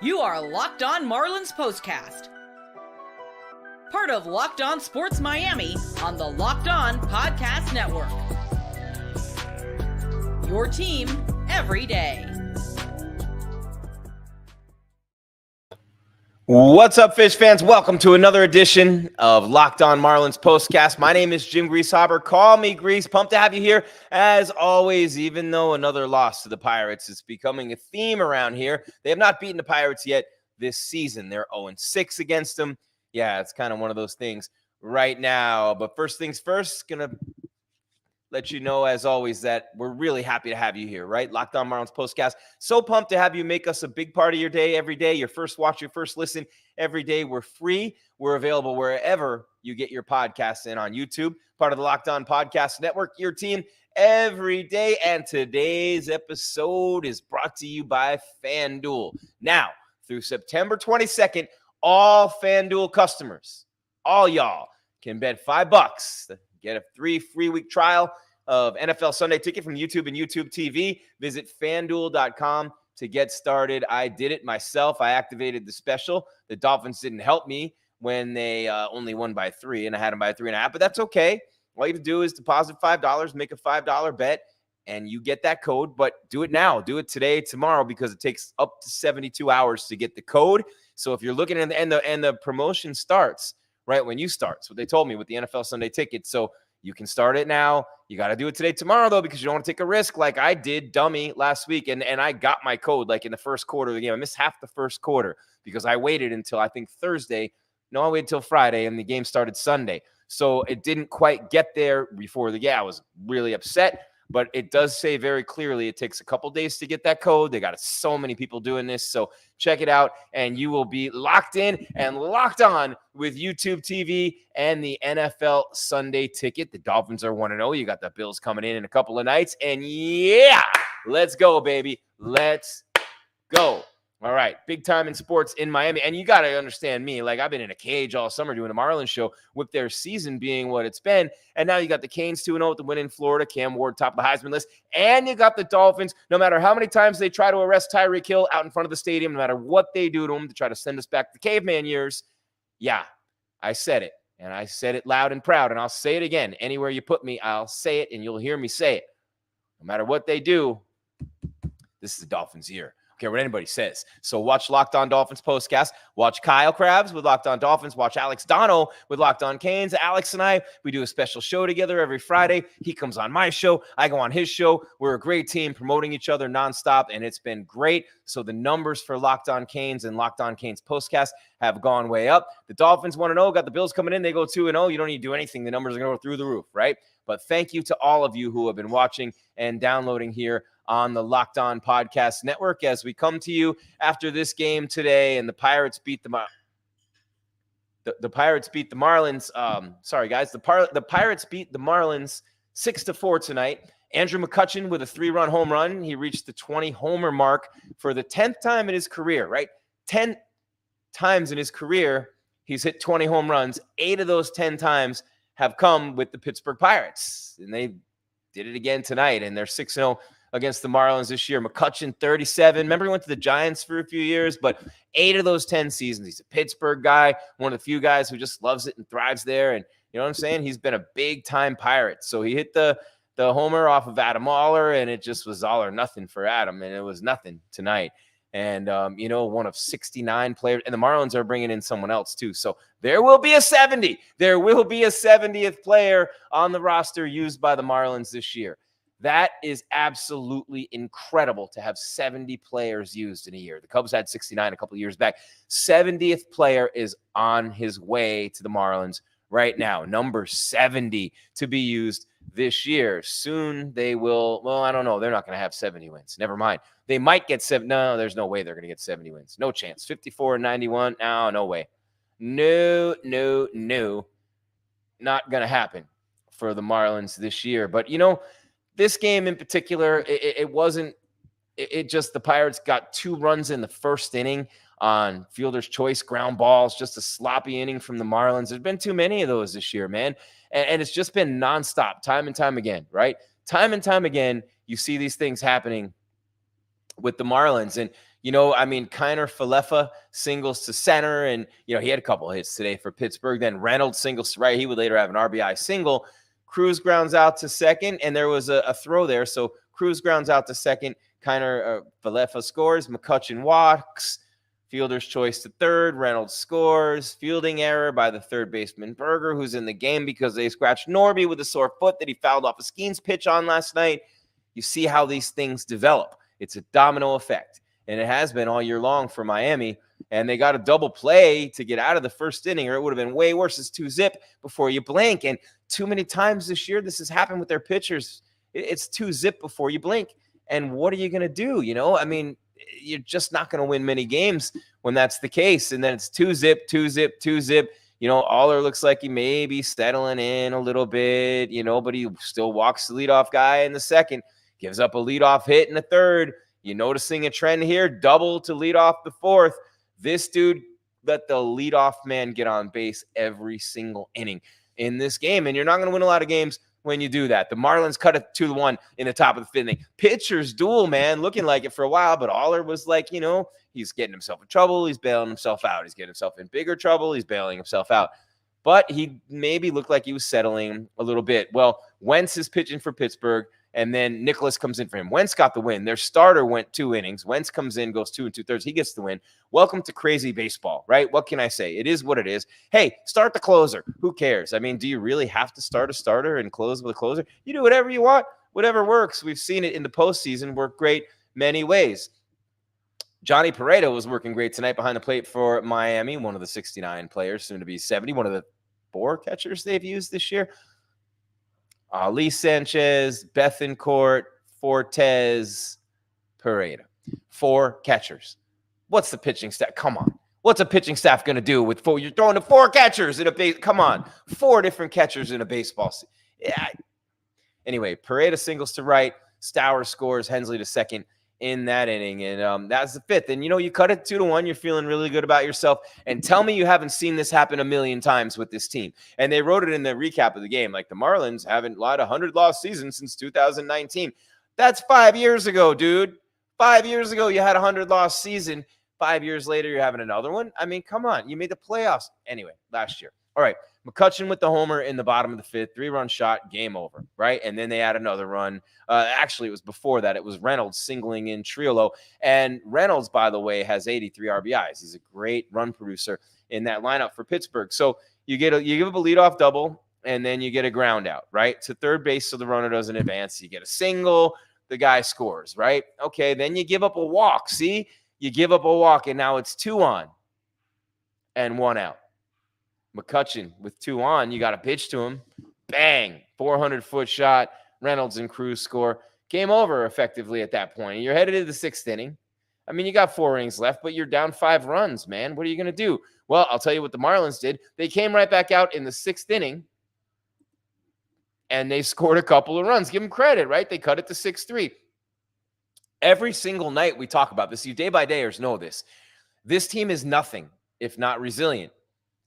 You are Locked On Marlins Postcast, part of Locked On Sports Miami on the Locked On Podcast Network. Your team every day. What's up, Fish fans? Welcome to another edition of Locked On Marlins Postcast. My name is Jim Greasehaber. Call me Grease. Pumped to have you here. As always, even though another loss to the Pirates is becoming a theme around here, they have not beaten the Pirates yet this season. They're 0-6 against them. Yeah, it's kind of one of those things right now. But first things first, going to let you know, as always, that we're really happy to have you here, right? Locked On Marlins Postcast. So pumped to have you make us a big part of your day every day. Your first watch, your first listen every day. We're free. We're available wherever you get your podcasts in on YouTube. Part of the Locked On Podcast Network, your team every day. And today's episode is brought to you by FanDuel. Now, through September 22nd, all FanDuel customers, all y'all, can bet $5. Get a free week trial of NFL Sunday Ticket from YouTube and YouTube TV. Visit FanDuel.com to get started. I did it myself. I activated the special. The Dolphins didn't help me when they only won by 3, and I had them by 3.5, but that's okay. All you have to do is deposit $5, make a $5 bet, and you get that code. But do it now. Do it today, tomorrow, because it takes up to 72 hours to get the code. So if you're looking at the promotion starts right when you start. That's what they told me with the NFL Sunday Ticket. So you can start it now. You got to do it today, tomorrow, though, because you don't want to take a risk like I did, dummy, last week. And I got my code like in the first quarter of the game. I missed half the first quarter because I waited until I think Thursday. No, I waited until Friday, and the game started Sunday. So it didn't quite get there before the game. I was really upset. But it does say very clearly it takes a couple days to get that code. They got so many people doing this. So check it out, and you will be locked in and locked on with YouTube TV and the NFL Sunday Ticket. The Dolphins are 1-0. You got the Bills coming in a couple of nights. And, yeah, let's go, baby. Let's go. All right, big time in sports in Miami. And you got to understand me. Like, I've been in a cage all summer doing a Marlins show with their season being what it's been. And now you got the Canes 2-0 with the win in Florida. Cam Ward, top of the Heisman list. And you got the Dolphins. No matter how many times they try to arrest Tyreek Hill out in front of the stadium, no matter what they do to him to try to send us back to caveman years, yeah, I said it. And I said it loud and proud. And I'll say it again. Anywhere you put me, I'll say it, and you'll hear me say it. No matter what they do, this is the Dolphins' year. Care what anybody says. So watch Locked On Dolphins Postcast. Watch Kyle Krabs with Locked On Dolphins. Watch Alex Dono with Locked On Canes. Alex and I, we do a special show together every Friday. He comes on my show. I go on his show. We're a great team promoting each other nonstop, and it's been great. So the numbers for Locked On Canes and Locked On Canes Postcast have gone way up. The Dolphins 1-0. Got the Bills coming in. They go 2-0. You don't need to do anything. The numbers are going to go through the roof, right? But thank you to all of you who have been watching and downloading here on the Locked On Podcast Network as we come to you after this game today, and the Pirates beat the Pirates beat the Marlins. Sorry, guys. The Pirates beat the Marlins 6-4 tonight. Andrew McCutcheon with a 3-run home run. He reached the 20-homer mark for the 10th time in his career, right? 10 times in his career, he's hit 20 home runs. 8 of those 10 times have come with the Pittsburgh Pirates, and they did it again tonight, and they're 6-0 against the Marlins this year. McCutcheon, 37. Remember, he went to the Giants for a few years, but 8 of those 10 seasons, he's a Pittsburgh guy, one of the few guys who just loves it and thrives there. And you know what I'm saying? He's been a big-time Pirate. So he hit the homer off of Adam Waller, and it just was all or nothing for Adam, and it was nothing tonight. And, one of 69 players. And the Marlins are bringing in someone else, too. So there will be a 70. There will be a 70th player on the roster used by the Marlins this year. That is absolutely incredible to have 70 players used in a year. The Cubs had 69 a couple of years back. 70th player is on his way to the Marlins right now. Number 70 to be used this year. Soon they will, well, I don't know. They're not going to have 70 wins. Never mind. They might get 7. No, there's no way they're going to get 70 wins. No chance. 54 and 91. No way. No. Not going to happen for the Marlins this year. But, this game in particular, it just the Pirates got 2 runs in the first inning on fielder's choice ground balls, just a sloppy inning from the Marlins. There's been too many of those this year, man. And it's just been nonstop, time and time again, right? Time and time again, you see these things happening with the Marlins. And, Kiner Falefa singles to center. And, he had a couple of hits today for Pittsburgh. Then Reynolds singles to right. He would later have an RBI single. Cruz grounds out to second, and there was a throw there. So Cruz grounds out to second. Kiner Falefa scores. McCutcheon walks. Fielder's choice to third. Reynolds scores. Fielding error by the third baseman Berger, who's in the game because they scratched Norby with a sore foot that he fouled off a Skeens pitch on last night. You see how these things develop. It's a domino effect, and it has been all year long for Miami. And they got a double play to get out of the first inning, or it would have been way worse. It's 2-zip before you blink. And too many times this year, this has happened with their pitchers. It's 2-zip before you blink. And what are you going to do? You're just not going to win many games when that's the case. And then it's 2-zip, 2-zip, 2-zip. Aller looks like he may be settling in a little bit, but he still walks the leadoff guy in the second, gives up a leadoff hit in the third. You're noticing a trend here, double to lead off the fourth. This dude let the leadoff man get on base every single inning in this game. And you're not going to win a lot of games when you do that. The Marlins cut it 2-1 in the top of the fifth inning. Pitchers duel, man, looking like it for a while, but Aller was like, he's getting himself in trouble. He's bailing himself out. He's getting himself in bigger trouble. He's bailing himself out. But he maybe looked like he was settling a little bit. Well, Wentz is pitching for Pittsburgh, and then Nicholas comes in for him. Wentz got the win. Their starter went 2 innings. Wentz comes in, goes 2 2/3. He gets the win. Welcome to crazy baseball, right? What can I say? It is what it is. Hey, start the closer. Who cares? Do you really have to start a starter and close with a closer? You do whatever you want, whatever works. We've seen it in the postseason work great many ways. Jhonny Pereda was working great tonight behind the plate for Miami, one of the 69 players, soon to be 70, one of the 4 catchers they've used this year. Ali Sanchez, Bethancourt, Fortes, Pereda. 4 catchers. What's the pitching staff? Come on. What's a pitching staff going to do with 4? You're throwing to 4 catchers in a base. Come on. 4 different catchers in a baseball. Yeah. Anyway, Pereda singles to right. Stowers scores. Hensley to second in that inning. And that's the fifth. And, you cut it 2-1. You're feeling really good about yourself. And tell me you haven't seen this happen a million times with this team. And they wrote it in the recap of the game. Like, the Marlins haven't had a 100-loss season since 2019. That's 5 years ago, dude. 5 years ago, you had a 100-loss season. 5 years later, you're having another one. Come on. You made the playoffs. Anyway, last year. All right. McCutcheon with the homer in the bottom of the fifth, 3-run shot, game over, right? And then they add another run. Actually, it was before that. It was Reynolds singling in Triolo. And Reynolds, by the way, has 83 RBIs. He's a great run producer in that lineup for Pittsburgh. So you give up a leadoff double, and then you get a ground out, right? To third base so the runner doesn't advance. You get a single, the guy scores, right? Okay, then you give up a walk. See? You give up a walk, and now it's 2 on and 1 out. McCutcheon with 2 on, you got to pitch to him. Bang, 400-foot shot. Reynolds and Cruz score. Game over effectively at that point. You're headed to the 6th inning. You got 4 innings left, but you're down 5 runs, man. What are you going to do? Well, I'll tell you what the Marlins did. They came right back out in the 6th inning, and they scored a couple of runs. Give them credit, right? They cut it to 6-3. Every single night we talk about this. You day-by-dayers know this. This team is nothing if not resilient.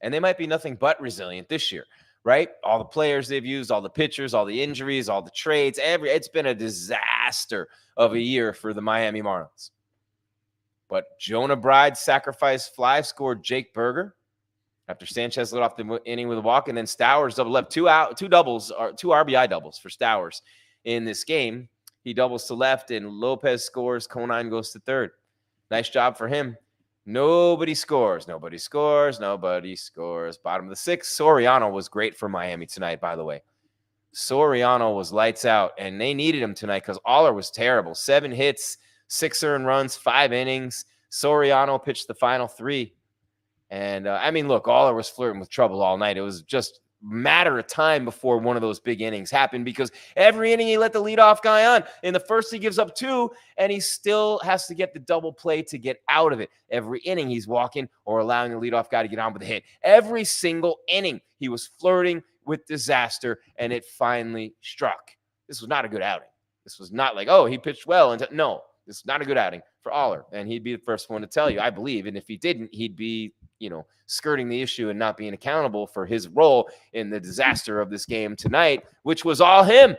And they might be nothing but resilient this year, right? All the players they've used, all the pitchers, all the injuries, all the trades, it's been a disaster of a year for the Miami Marlins. But Jonah Bride sacrifice fly scored Jake Berger after Sanchez lit off the inning with a walk, and then Stowers double left, 2 RBI doubles for Stowers in this game. He doubles to left, and Lopez scores. Conine goes to third. Nice job for him. Nobody scores. Bottom of the 6th. Soriano was great for Miami tonight, by the way. Soriano was lights out, and they needed him tonight because Aller was terrible. 7 hits, 6 earned runs, 5 innings. Soriano pitched the final 3. And, look, Aller was flirting with trouble all night. It was just matter of time before one of those big innings happened because every inning he let the leadoff guy on. In the first, he gives up 2, and he still has to get the double play to get out of it. Every inning, he's walking or allowing the leadoff guy to get on with a hit. Every single inning, he was flirting with disaster, and it finally struck. This was not a good outing. This was not like, oh, he pitched well. No, this is not a good outing for Aller, and he'd be the first one to tell you, I believe. And if he didn't, he'd be skirting the issue and not being accountable for his role in the disaster of this game tonight, which was all him.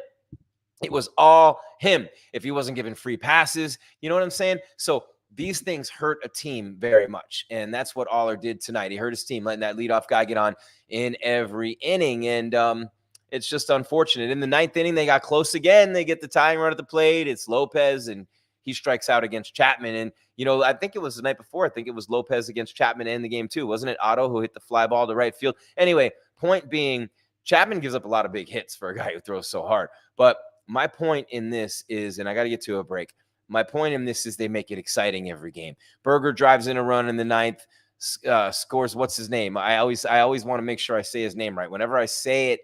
It was all him. If he wasn't giving free passes, you know what I'm saying? So these things hurt a team very much. And that's what Aller did tonight. He hurt his team, letting that leadoff guy get on in every inning. And it's just unfortunate. In the ninth inning, they got close again. They get the tying run at the plate. It's Lopez, and he strikes out against Chapman. And, I think it was the night before. I think it was Lopez against Chapman in the game too. Wasn't it Otto who hit the fly ball to right field? Anyway, point being, Chapman gives up a lot of big hits for a guy who throws so hard. But my point in this is, and I got to get to a break. My point in this is they make it exciting every game. Berger drives in a run in the ninth, scores. What's his name? I always want to make sure I say his name right. Whenever I say it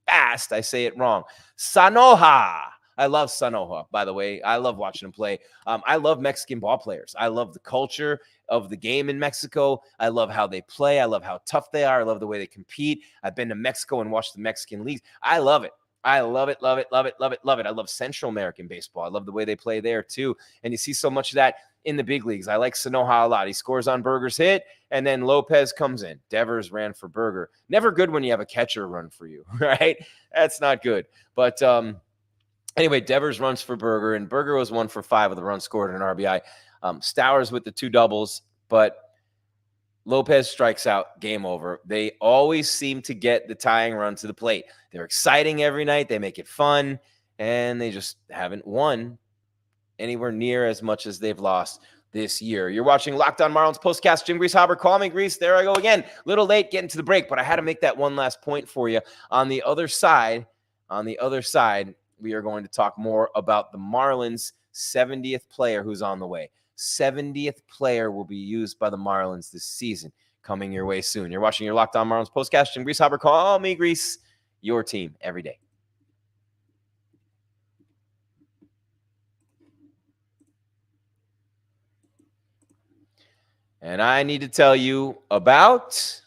fast, I say it wrong. Sanoja. I love Sanoja, by the way. I love watching him play. I love Mexican ball players. I love the culture of the game in Mexico. I love how they play. I love how tough they are. I love the way they compete. I've been to Mexico and watched the Mexican leagues. I love it. I love it, love it, love it, love it, love it. I love Central American baseball. I love the way they play there too. And you see so much of that in the big leagues. I like Sanoja a lot. He scores on Berger's hit, and then Lopez comes in. Devers ran for Berger. Never good when you have a catcher run for you, right? That's not good. But anyway, Devers runs for Berger, and Berger was 1 for 5 with a run scored and an RBI. Stowers with the 2 doubles, but Lopez strikes out, game over. They always seem to get the tying run to the plate. They're exciting every night. They make it fun, and they just haven't won anywhere near as much as they've lost this year. You're watching Locked On Marlins Postcast. Jim Grease Hauber, call me Grease. There I go again. Little late getting to the break, but I had to make that one last point for you. On the other side, we are going to talk more about the Marlins' 70th player who's on the way. 70th player will be used by the Marlins this season, coming your way soon. You're watching your Locked On Marlins Postcast. Jim Grease Hauber, call me Grease. Your team every day. And I need to tell you about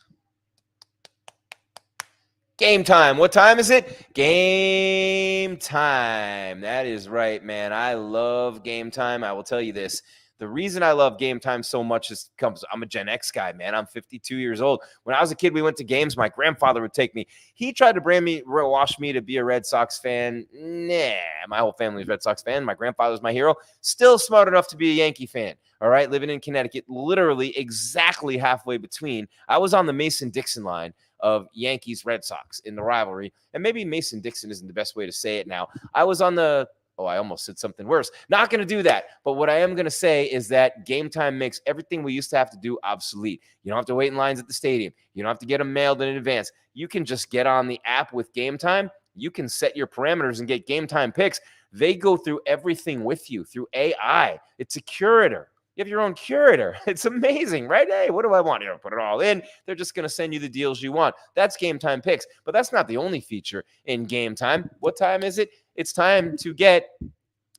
Game Time. What time is it? Game Time. That is right, man. I love Game Time. I will tell you this. The reason I love Game Time so much is because I'm a Gen X guy, man. I'm 52 years old. When I was a kid, we went to games. My grandfather would take me. He tried to brainwash me to be a Red Sox fan. Nah, my whole family's Red Sox fan. My grandfather's my hero. Still smart enough to be a Yankee fan. All right, living in Connecticut, literally exactly halfway between. I was on the Mason-Dixon line of Yankees-Red Sox in the rivalry. And maybe Mason-Dixon isn't the best way to say it now. I was on the I almost said something worse. Not going to do that. But what I am going to say is that Game Time makes everything we used to have to do obsolete. You don't have to wait in lines at the stadium. You don't have to get them mailed in advance. You can just get on the app with Game Time. You can set your parameters and get Game Time picks. They go through everything with you through AI. It's a curator. You have your own curator. It's amazing, right? Hey, what do I want? You don't put it all in. They're just going to send you the deals you want. That's Game Time picks. But that's not the only feature in Game Time. What time is it? It's time to get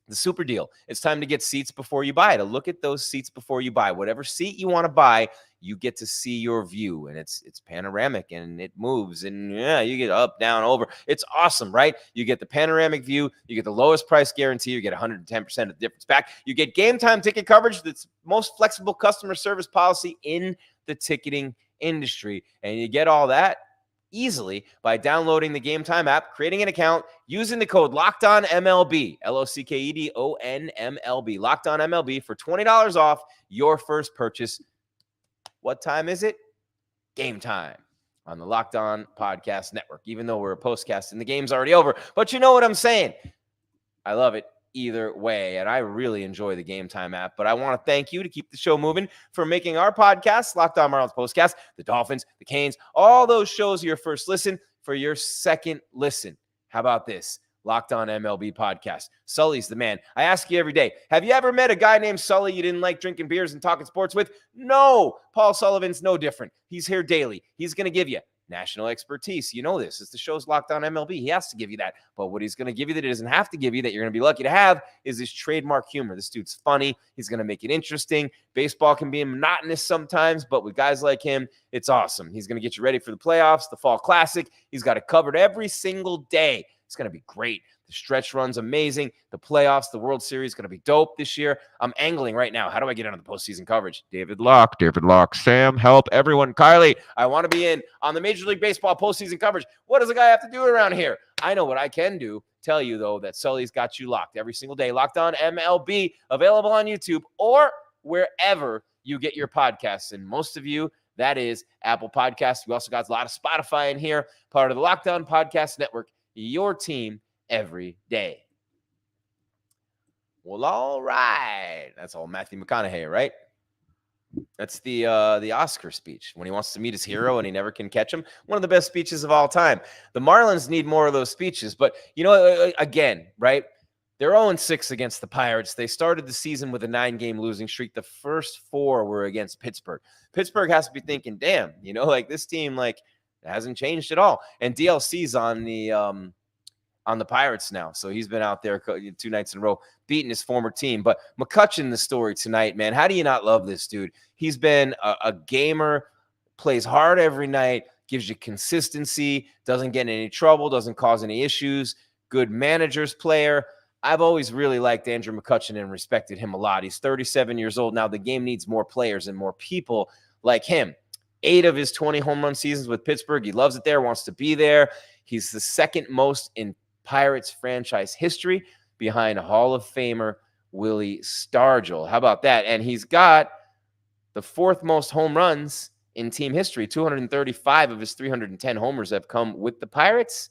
the super deal. It's time to get seats before you buy, to look at those seats before you buy. Whatever seat you want to buy, you get to see your view, and it's panoramic, and it moves, and yeah, you get up, down, over. It's awesome, right? You get the panoramic view. You get the lowest price guarantee. You get 110% of the difference back. You get Game Time ticket coverage that's most flexible customer service policy in the ticketing industry, and you get all that easily by downloading the Game Time app, creating an account, using the code LOCKEDONMLB, LOCKEDONMLB, LOCKEDONMLB for $20 off your first purchase. What time is it? Game Time on the Locked On Podcast Network, even though we're a postcast and the game's already over. But you know what I'm saying. I love it either way, and I really enjoy the Game Time app. But I want to thank you to keep the show moving for making our podcast, Locked On Marlins Postcast, the Dolphins, the Canes, all those shows your first listen for your second listen. How about this? Locked On MLB podcast. Sully's the man. I ask you every day, have you ever met a guy named Sully you didn't like drinking beers and talking sports with? No. Paul Sullivan's no different. He's here daily. He's going to give you national expertise. You know this. It's the show's Locked On MLB. He has to give you that. But what he's going to give you that he doesn't have to give you, that you're going to be lucky to have, is his trademark humor. This dude's funny. He's going to make it interesting. Baseball can be monotonous sometimes, but with guys like him, it's awesome. He's going to get you ready for the playoffs, the Fall Classic. He's got it covered every single day. It's going to be great. The The stretch run's amazing. The playoffs, the World Series, going to be dope this year. I'm angling right now. How do I get into the postseason coverage? David Locke, Sam, help, everyone. Kylie, I want to be in on the Major League Baseball postseason coverage. What does a guy have to do around here? I know what I can do. Tell you, though, that Sully's got you locked every single day. Locked On MLB, available on YouTube or wherever you get your podcasts. And most of you, that is Apple Podcasts. We also got a lot of Spotify in here, part of the Locked On Podcast Network, your team every day. Well, all right. That's all Matthew McConaughey, right? That's the Oscar speech when he wants to meet his hero and he never can catch him. One of the best speeches of all time. The Marlins need more of those speeches. But, you know, again, right? They're 0-6 against the Pirates. They started the season with a 9-game losing streak. The first 4 were against Pittsburgh. Pittsburgh has to be thinking, damn, you know, like this team, like, hasn't changed at all. And DLC's on the Pirates now. So he's been out there 2 nights in a row beating his former team. But McCutcheon, the story tonight, man. How do you not love this dude? He's been a gamer, plays hard every night, gives you consistency, doesn't get in any trouble, doesn't cause any issues, good manager's player. I've always really liked Andrew McCutcheon and respected him a lot. He's 37 years old now. The game needs more players and more people like him. 8 of his 20 home run seasons with Pittsburgh. He loves it there, wants to be there. He's the second most in Pirates franchise history behind Hall of Famer Willie Stargell. How about that? And he's got the 4th most home runs in team history. 235 of his 310 homers have come with the Pirates.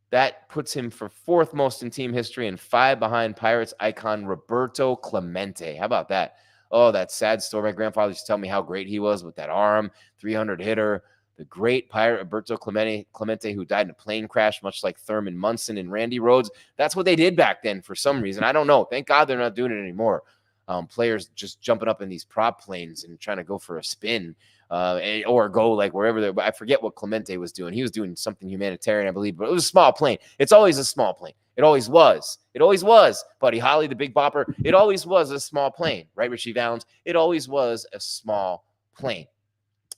That puts him for 4th most in team history and 5 behind Pirates icon Roberto Clemente. How about that? Oh, that sad story. My grandfather used to tell me how great he was with that arm, 300 hitter. The great Pirate Roberto Clemente, who died in a plane crash, much like Thurman Munson and Randy Rhoads. That's what they did back then for some reason. I don't know. Thank God they're not doing it anymore. Players just jumping up in these prop planes and trying to go for a spin or go like wherever they're. I forget what Clemente was doing. He was doing something humanitarian, I believe, but it was a small plane. It's always a small plane. It always was. It always was. Buddy Holly, the Big Bopper. It always was a small plane, right? Richie Valens. It always was a small plane.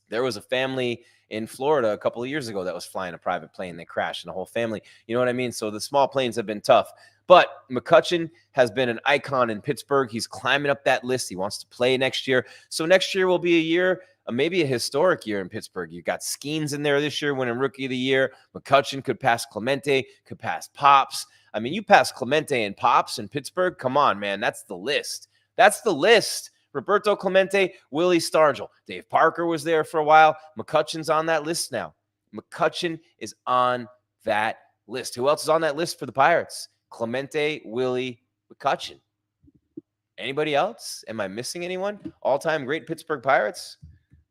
There was a family in Florida a couple of years ago that was flying a private plane. They crashed and the whole family. You know what I mean? So the small planes have been tough. But McCutcheon has been an icon in Pittsburgh. He's climbing up that list. He wants to play next year. So next year will be a year, maybe a historic year in Pittsburgh. You got Skeens in there this year winning Rookie of the Year. McCutcheon could pass Clemente, could pass Pops. I mean, you pass Clemente and Pops in Pittsburgh. Come on, man. That's the list. That's the list. Roberto Clemente, Willie Stargell. Dave Parker was there for a while. McCutcheon's on that list now. McCutcheon is on that list. Who else is on that list for the Pirates? Clemente, Willie, McCutcheon. Anybody else? Am I missing anyone? All-time great Pittsburgh Pirates?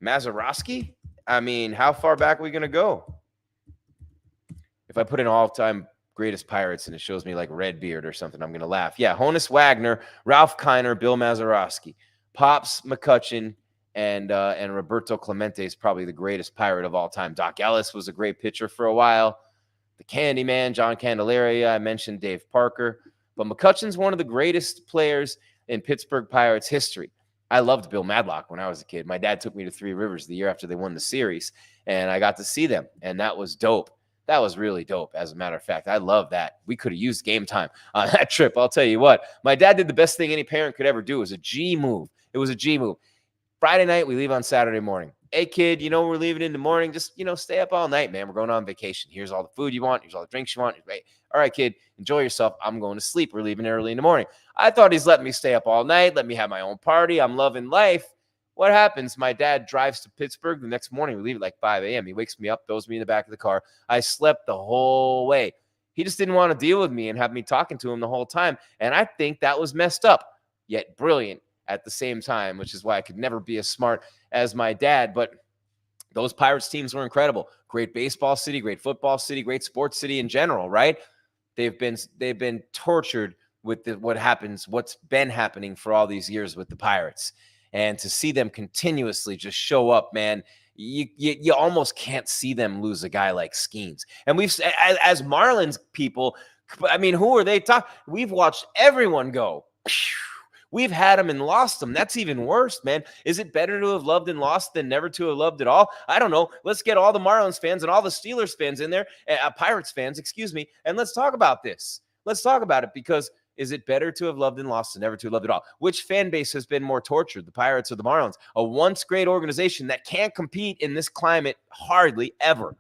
Mazeroski? I mean, how far back are we going to go? If I put in all-time greatest Pirates and it shows me like Redbeard or something, I'm going to laugh. Yeah, Honus Wagner, Ralph Kiner, Bill Mazeroski. Pops, McCutcheon, and Roberto Clemente is probably the greatest Pirate of all time. Doc Ellis was a great pitcher for a while. The Candyman, John Candelaria. I mentioned Dave Parker. But McCutcheon's one of the greatest players in Pittsburgh Pirates history. I loved Bill Madlock when I was a kid. My dad took me to Three Rivers the year after they won the series, and I got to see them, and that was dope. That was really dope, as a matter of fact. I love that. We could have used game time on that trip. I'll tell you what. My dad did the best thing any parent could ever do. It was a G move. It was a G move. Friday night, we leave on Saturday morning. Hey, kid, you know we're leaving in the morning. Just, stay up all night, man. We're going on vacation. Here's all the food you want. Here's all the drinks you want. All right, kid, enjoy yourself. I'm going to sleep. We're leaving early in the morning. I thought he's letting me stay up all night, let me have my own party. I'm loving life. What happens? My dad drives to Pittsburgh the next morning. We leave at like 5 a.m. He wakes me up, throws me in the back of the car. I slept the whole way. He just didn't want to deal with me and have me talking to him the whole time. And I think that was messed up, yet brilliant at the same time, which is why I could never be as smart as my dad. But those Pirates teams were incredible. Great baseball city, great football city, great sports city in general, right? They've been tortured with what's been happening for all these years with the Pirates. And to see them continuously just show up, man, you almost can't see them lose a guy like Skeens. And we've, as Marlins people, I mean, who are they talking? We've watched everyone go. We've had them and lost them. That's even worse, man. Is it better to have loved and lost than never to have loved at all? I don't know. Let's get all the Marlins fans and all the Steelers fans in there, Pirates fans, excuse me, and let's talk about this. Let's talk about it, because is it better to have loved and lost than never to have loved at all? Which fan base has been more tortured, the Pirates or the Marlins? A once great organization that can't compete in this climate hardly ever.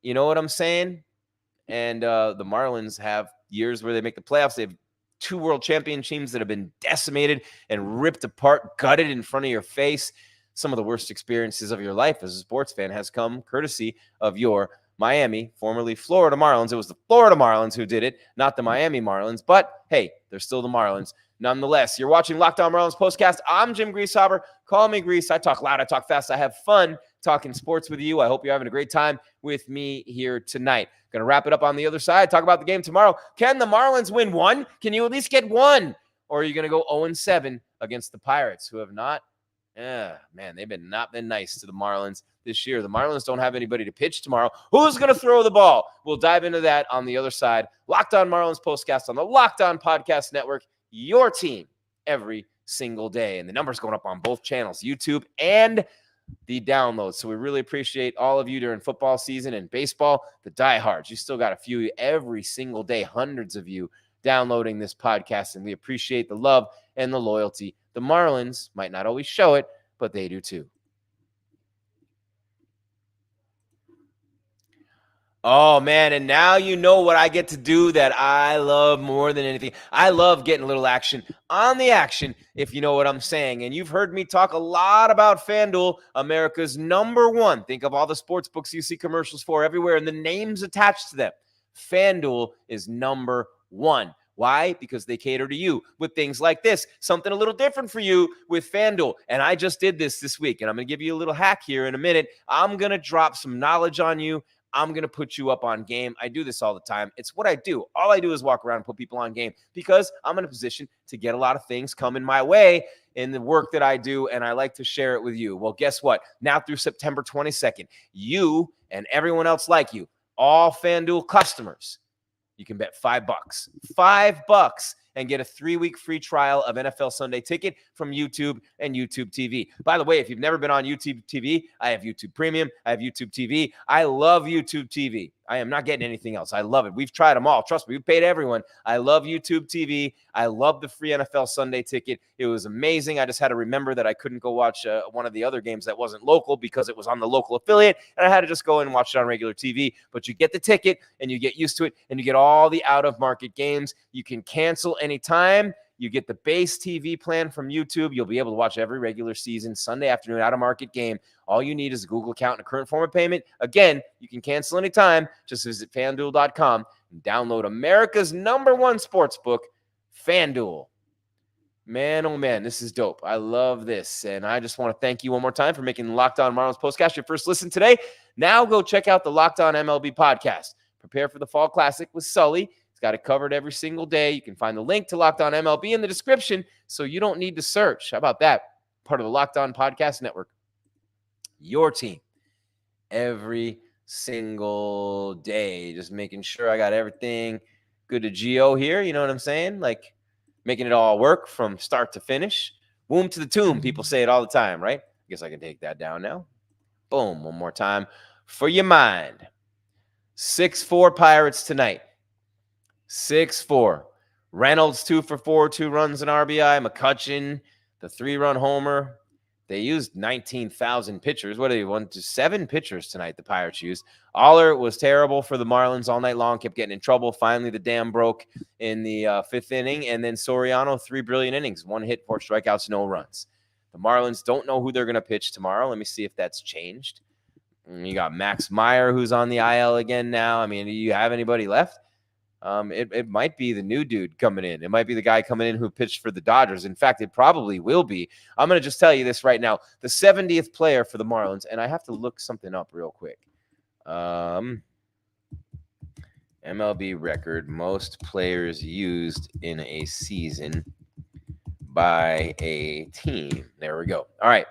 You know what I'm saying? And the Marlins have years where they make the playoffs. They have 2 world champion teams that have been decimated and ripped apart, gutted in front of your face. Some of the worst experiences of your life as a sports fan has come courtesy of your Miami, formerly Florida Marlins. It was the Florida Marlins who did it, not the Miami Marlins. But hey, they're still the Marlins. Nonetheless, you're watching Locked On Marlins Postcast. I'm Jim Greasehaber. Call me Grease. I talk loud. I talk fast. I have fun talking sports with you. I hope you're having a great time with me here tonight. Going to wrap it up on the other side. Talk about the game tomorrow. Can the Marlins win one? Can you at least get one? Or are you going to go 0-7 against the Pirates, who have not? Man, they've not been nice to the Marlins this year. The Marlins don't have anybody to pitch tomorrow. Who's going to throw the ball? We'll dive into that on the other side. Locked On Marlins Postcast on the Locked On Podcast Network. Your team every single day. And the numbers going up on both channels, YouTube and the downloads. So we really appreciate all of you during football season and baseball, the diehards. You still got a few every single day, hundreds of you downloading this podcast, and we appreciate the love and the loyalty. The Marlins might not always show it, but they do too. Oh, man, and now you know what I get to do that I love more than anything. I love getting a little action on the action, if you know what I'm saying. And you've heard me talk a lot about FanDuel, America's #1. Think of all the sports books you see commercials for everywhere and the names attached to them. FanDuel is #1. Why? Because they cater to you with things like this, something a little different for you with FanDuel. And I just did this week, and I'm going to give you a little hack here in a minute. I'm going to drop some knowledge on you. I'm going to put you up on game. I do this all the time. It's what I do. All I do is walk around and put people on game because I'm in a position to get a lot of things coming my way in the work that I do, and I like to share it with you. Well, guess what? Now through September 22nd, you and everyone else like you, all FanDuel customers, you can bet $5. $5 and get a 3-week free trial of NFL Sunday Ticket from YouTube and YouTube TV. By the way, if you've never been on YouTube TV, I have YouTube Premium. I have YouTube TV. I love YouTube TV. I am not getting anything else. I love it. We've tried them all. Trust me, we've paid everyone. I love YouTube TV. I love the free NFL Sunday Ticket. It was amazing. I just had to remember that I couldn't go watch one of the other games that wasn't local because it was on the local affiliate, and I had to just go in and watch it on regular TV. But you get the ticket, and you get used to it, and you get all the out-of-market games. You can cancel anytime. You get the base TV plan from YouTube. You'll be able to watch every regular season, Sunday afternoon, out-of-market game. All you need is a Google account and a current form of payment. Again, you can cancel anytime. Just visit FanDuel.com and download America's #1 sportsbook, FanDuel. Man, oh man, this is dope. I love this. And I just want to thank you one more time for making the Locked On Marlins Postcast your first listen today. Now go check out the Locked On MLB podcast. Prepare for the Fall Classic with Sully. Got it covered every single day. You can find the link to Locked On MLB in the description, so you don't need to search. How about that? Part of the Locked On Podcast Network. Your team every single day. Just making sure I got everything good to Geo here. You know what I'm saying? Like making it all work from start to finish. Womb to the tomb. People say it all the time, right? I guess I can take that down now. Boom. One more time for your mind. 6-4 Pirates tonight. 6-4. Reynolds 2 for 4, 2 runs and RBI. McCutcheon, the 3-run homer. They used 19,000 pitchers. What do they want? 7 pitchers tonight the Pirates used. Aller was terrible for the Marlins all night long, kept getting in trouble. Finally, the dam broke in the 5th inning. And then Soriano, 3 brilliant innings, 1 hit, 4 strikeouts, no runs. The Marlins don't know who they're going to pitch tomorrow. Let me see if that's changed. You got Max Meyer, who's on the IL again now. I mean, do you have anybody left? It might be the new dude coming in. It might be the guy coming in who pitched for the Dodgers. In fact, it probably will be. I'm going to just tell you this right now. The 70th player for the Marlins, and I have to look something up real quick. MLB record, most players used in a season by a team. There we go. All right.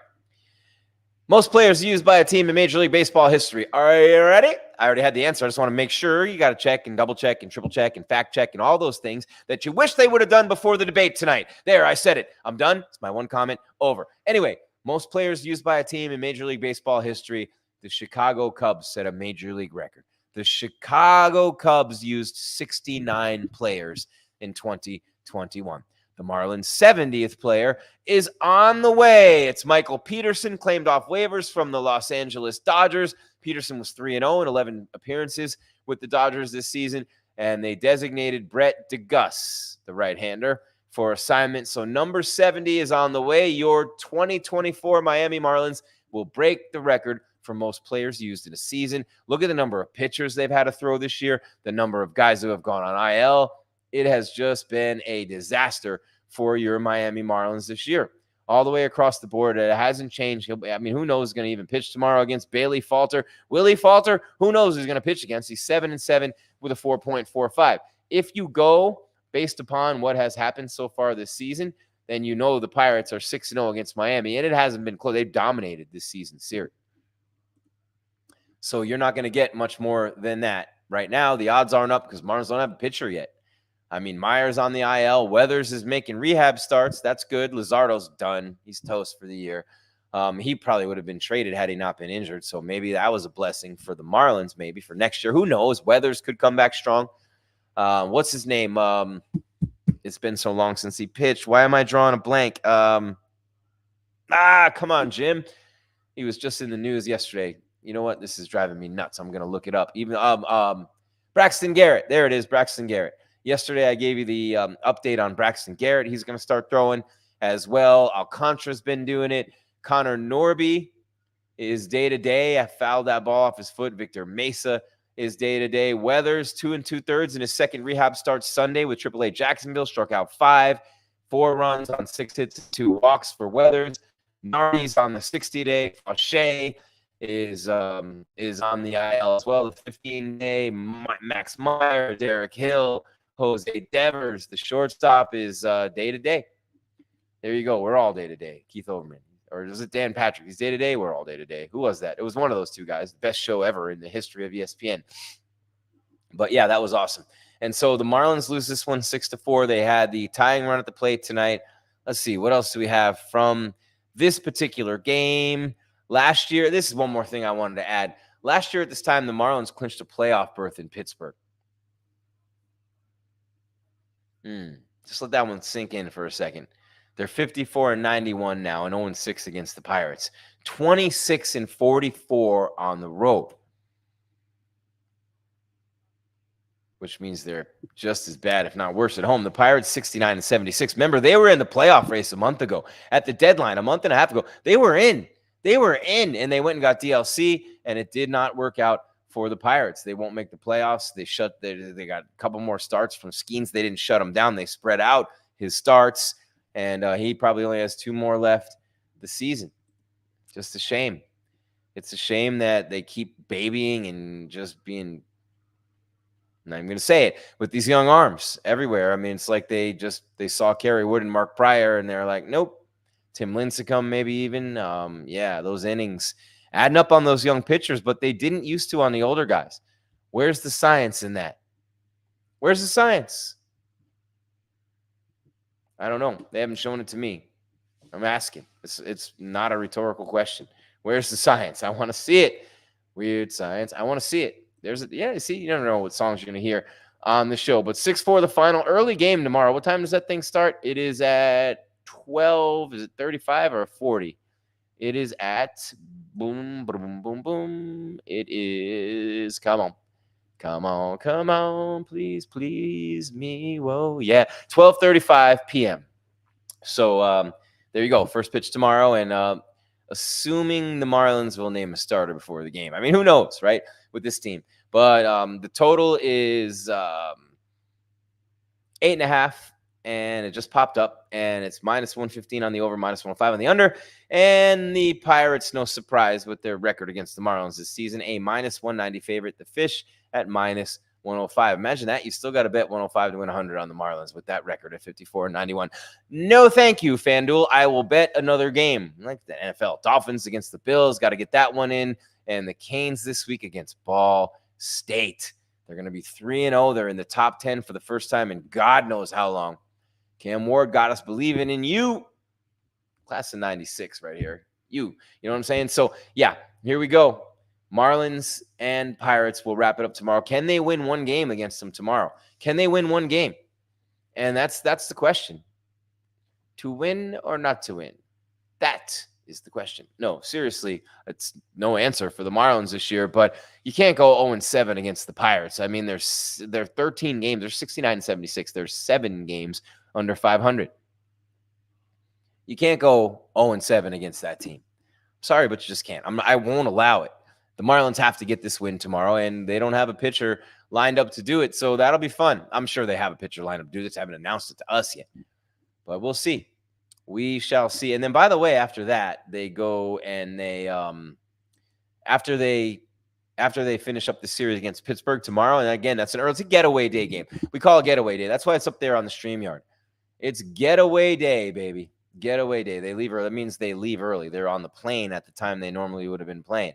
Most players used by a team in Major League Baseball history. Are you ready? I already had the answer. I just want to make sure you got to check and double check and triple check and fact check and all those things that you wish they would have done before the debate tonight. There, I said it. I'm done. It's my one comment. Over. Anyway, most players used by a team in Major League Baseball history. The Chicago Cubs set a Major League record. The Chicago Cubs used 69 players in 2021. The Marlins' 70th player is on the way. It's Michael Peterson, claimed off waivers from the Los Angeles Dodgers. Peterson was 3-0 in 11 appearances with the Dodgers this season, and they designated Brett DeGuss, the right-hander, for assignment. So number 70 is on the way. Your 2024 Miami Marlins will break the record for most players used in a season. Look at the number of pitchers they've had to throw this year, the number of guys who have gone on IL. It has just been a disaster for your Miami Marlins this year. All the way across the board, it hasn't changed. Who knows who's going to even pitch tomorrow against Bailey Falter? Willie Falter, who knows who's going to pitch against? He's 7-7 with a 4.45. If you go based upon what has happened so far this season, then you know the Pirates are 6-0 against Miami, and it hasn't been close. They've dominated this season's series. So you're not going to get much more than that. Right now, the odds aren't up because Marlins don't have a pitcher yet. I mean, Myers on the IL. Weathers is making rehab starts. That's good. Luzardo's done. He's toast for the year. He probably would have been traded had he not been injured. So maybe that was a blessing for the Marlins, maybe for next year. Who knows? Weathers could come back strong. What's his name? It's been so long since he pitched. Why am I drawing a blank? Come on, Jim. He was just in the news yesterday. You know what? This is driving me nuts. I'm going to look it up. Even Braxton Garrett. There it is, Braxton Garrett. Yesterday, I gave you the update on Braxton Garrett. He's going to start throwing as well. Alcantara's been doing it. Connor Norby is day-to-day. I fouled that ball off his foot. Victor Mesa is day-to-day. Weathers, 2 2/3 in his second rehab start Sunday with AAA Jacksonville. Struck out 5, 4 runs on 6 hits, 2 walks for Weathers. Nardi's on the 60-day. Fauché is on the IL as well. The 15-day. Max Meyer, Derek Hill, Jose Devers, the shortstop, is day-to-day. There you go. We're all day-to-day. Keith Overman. Or is it Dan Patrick? He's day-to-day. We're all day-to-day. Who was that? It was one of those two guys. Best show ever in the history of ESPN. But, yeah, that was awesome. And so the Marlins lose this one 6-4. They had the tying run at the plate tonight. Let's see. What else do we have from this particular game? Last year, this is one more thing I wanted to add. Last year at this time, the Marlins clinched a playoff berth in Pittsburgh. Just let that one sink in for a second. They're 54-91 now and 0-6 against the Pirates. 26-44 on the road, which means they're just as bad, if not worse, at home. The Pirates 69-76. Remember, they were in the playoff race a month ago. At the deadline, a month and a half ago, they were in, and they went and got DLC, and it did not work out for the Pirates. They won't make the playoffs. They got a couple more starts from Skeens. They didn't shut him down. They spread out his starts, and he probably only has 2 more left this season. Just a shame. It's a shame that they keep babying and just being, and I'm going to say it, with these young arms everywhere. I mean, it's like they saw Kerry Wood and Mark Pryor, and they're like, nope. Tim Lincecum maybe even. Those innings adding up on those young pitchers, but they didn't used to on the older guys. Where's the science in that? Where's the science? I don't know. They haven't shown it to me. I'm asking. It's not a rhetorical question. Where's the science? I want to see it. Weird science. I want to see it. See, you never know what songs you're going to hear on the show. But 6-4, the final early game tomorrow. What time does that thing start? It is at 12. Is it 35 or 40? It is at boom, boom, boom, boom. It is, come on, please me. Whoa, yeah, 12:35 p.m. So there you go. First pitch tomorrow, and assuming the Marlins will name a starter before the game. I mean, who knows, right, with this team? But the total is 8.5. And it just popped up, and it's -115 on the over, -105 on the under. And the Pirates, no surprise with their record against the Marlins this season, a -190 favorite. The Fish at -1 105. Imagine that. You still got to bet 105 to win 100 on the Marlins with that record at 54-91. No, thank you, FanDuel. I will bet another game like the NFL. Dolphins against the Bills. Got to get that one in. And the Canes this week against Ball State. They're going to be 3-0. They're in the top 10 for the first time in God knows how long. Cam Ward got us believing in you. Class of 96 right here. You know what I'm saying? So, yeah, here we go. Marlins and Pirates will wrap it up tomorrow. Can they win one game against them tomorrow? Can they win one game? And that's the question. To win or not to win? That is the question. No, seriously, it's no answer for the Marlins this year, but you can't go 0-7 against the Pirates. I mean, they're 13 games. They're 69-76. There's 7 games under 500. You can't go 0-7 against that team. Sorry, but you just can't. I won't allow it. The Marlins have to get this win tomorrow, and they don't have a pitcher lined up to do it, so that'll be fun. I'm sure they have a pitcher lined up to do this. Haven't announced it to us yet, but we'll see. We shall see. And then, by the way, after that, they go and they after they finish up the series against Pittsburgh tomorrow, and again, it's a getaway day game. We call it getaway day. That's why it's up there on the StreamYard. It's getaway day, baby. Getaway day. They leave early. That means they leave early. They're on the plane at the time they normally would have been playing.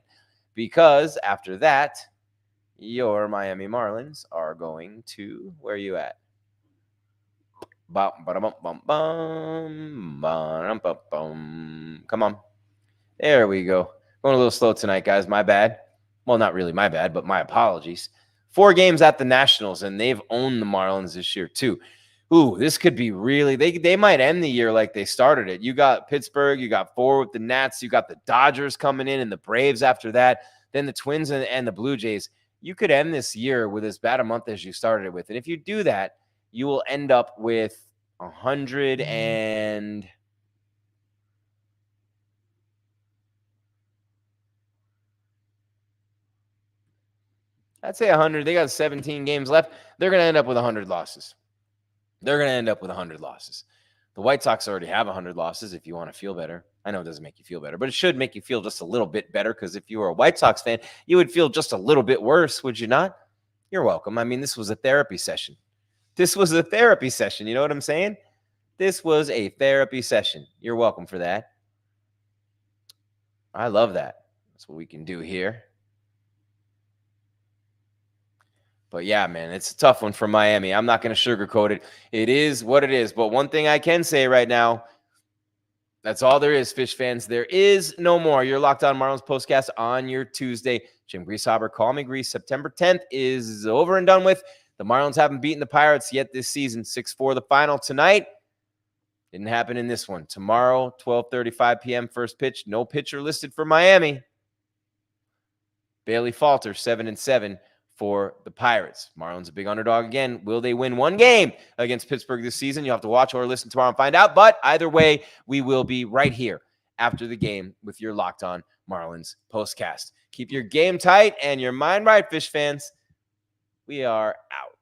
Because after that, your Miami Marlins are going to, where are you at? Come on. There we go. Going a little slow tonight, guys. My bad. Well, not really my bad, but my apologies. 4 games at the Nationals, and they've owned the Marlins this year too. Ooh, this could be really, they might end the year like they started it. You got Pittsburgh, you got 4 with the Nats, you got the Dodgers coming in and the Braves after that, then the Twins and the Blue Jays. You could end this year with as bad a month as you started it with. And if you do that, you will end up with 100 and I'd say 100. They got 17 games left. They're going to end up with 100 losses. They're going to end up with 100 losses. The White Sox already have 100 losses if you want to feel better. I know it doesn't make you feel better, but it should make you feel just a little bit better because if you were a White Sox fan, you would feel just a little bit worse, would you not? You're welcome. I mean, this was a therapy session. This was a therapy session. You know what I'm saying? This was a therapy session. You're welcome for that. I love that. That's what we can do here. But yeah, man, it's a tough one for Miami. I'm not going to sugarcoat it. It is what it is. But one thing I can say right now, that's all there is, Fish fans. There is no more. You're Locked On Marlins postcast on your Tuesday. Jim Greasehaber, call me Grease. September 10th is over and done with. The Marlins haven't beaten the Pirates yet this season. 6-4 the final tonight. Didn't happen in this one. Tomorrow, 12:35 p.m. first pitch. No pitcher listed for Miami. Bailey Falter, 7-7 for the Pirates. Marlins a big underdog again. Will they win one game against Pittsburgh this season? You'll have to watch or listen tomorrow and find out. But either way, we will be right here after the game with your Locked On Marlins postcast. Keep your game tight and your mind right, Fish fans. We are out.